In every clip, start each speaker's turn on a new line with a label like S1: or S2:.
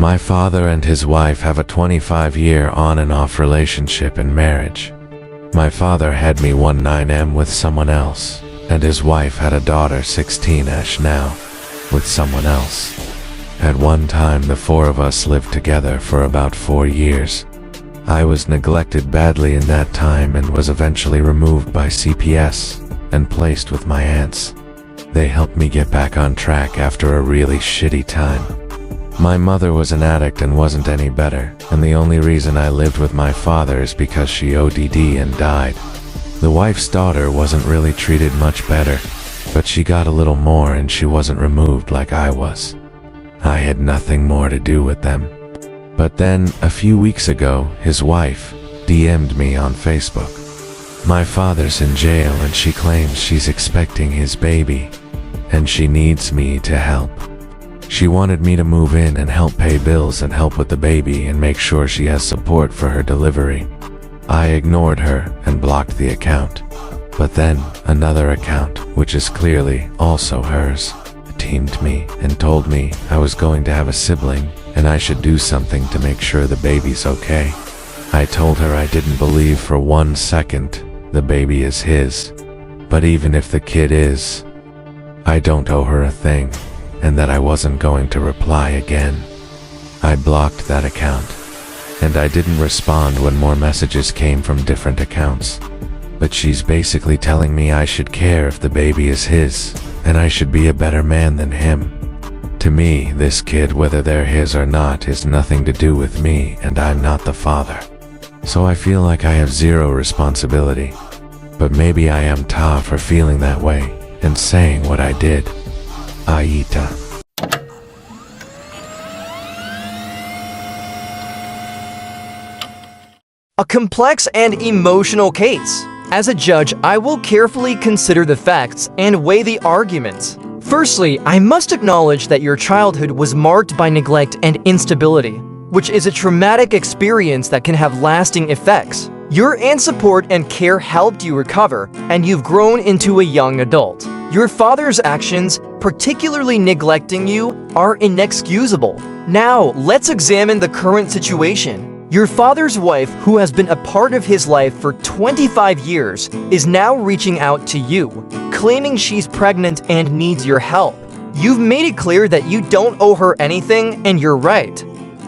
S1: My father and his wife have a 25-year on and off relationship and marriage. My father had me 19M with someone else, and his wife had a daughter 16ish now, with someone else. At one time, the four of us lived together for about 4 years. I was neglected badly in that time and was eventually removed by CPS and placed with my aunts. They helped me get back on track after a really shitty time. My mother was an addict and wasn't any better, and the only reason I lived with my father is because she OD'd and died. The wife's daughter wasn't really treated much better, but she got a little more and she wasn't removed like I was. I had nothing more to do with them. But then, a few weeks ago, his wife DM'd me on Facebook. My father's in jail and she claims she's expecting his baby, and she needs me to help. She wanted me to move in and help pay bills and help with the baby and make sure she has support for her delivery. I ignored her and blocked the account. But then, another account, which is clearly also hers, teamed me and told me I was going to have a sibling and I should do something to make sure the baby's okay. I told her I didn't believe for 1 second the baby is his. But even if the kid is, I don't owe her a thing, and that I wasn't going to reply again. I blocked that account, and I didn't respond when more messages came from different accounts. But she's basically telling me I should care if the baby is his, and I should be a better man than him. To me, this kid, whether they're his or not, is nothing to do with me, and I'm not the father. So I feel like I have zero responsibility. But maybe I am Ta for feeling that way and saying what I did. Aita.
S2: A complex and emotional case. As a judge, I will carefully consider the facts and weigh the arguments. Firstly, I must acknowledge that your childhood was marked by neglect and instability, which is a traumatic experience that can have lasting effects. Your aunt's support and care helped you recover, and you've grown into a young adult. Your father's actions, particularly neglecting you, are inexcusable. Now, let's examine the current situation. Your father's wife, who has been a part of his life for 25 years, is now reaching out to you, claiming she's pregnant and needs your help. You've made it clear that you don't owe her anything, and you're right.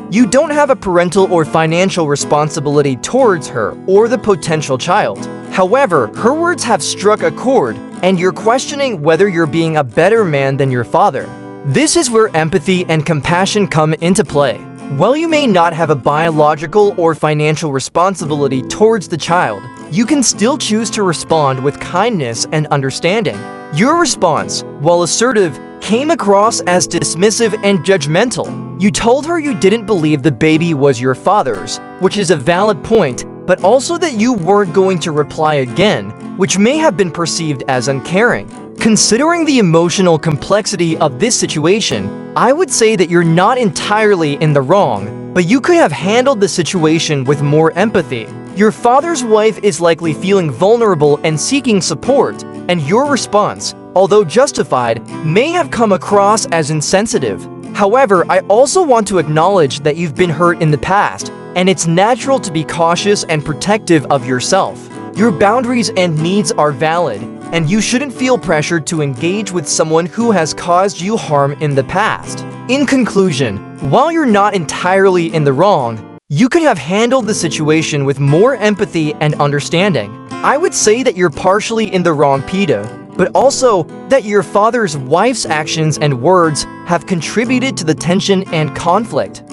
S2: You don't have a parental or financial responsibility towards her or the potential child. However, her words have struck a chord, and you're questioning whether you're being a better man than your father. This is where empathy and compassion come into play. While you may not have a biological or financial responsibility towards the child, you can still choose to respond with kindness and understanding. Your response, while assertive, came across as dismissive and judgmental. You told her you didn't believe the baby was your father's, which is a valid point, but also that you weren't going to reply again, which may have been perceived as uncaring. Considering the emotional complexity of this situation, I would say that you're not entirely in the wrong, but you could have handled the situation with more empathy. Your father's wife is likely feeling vulnerable and seeking support, and your response, although justified, may have come across as insensitive. However, I also want to acknowledge that you've been hurt in the past, and it's natural to be cautious and protective of yourself. Your boundaries and needs are valid, and you shouldn't feel pressured to engage with someone who has caused you harm in the past. In conclusion, while you're not entirely in the wrong, you could have handled the situation with more empathy and understanding. I would say that you're partially in the wrong, Peter, but also that your father's wife's actions and words have contributed to the tension and conflict.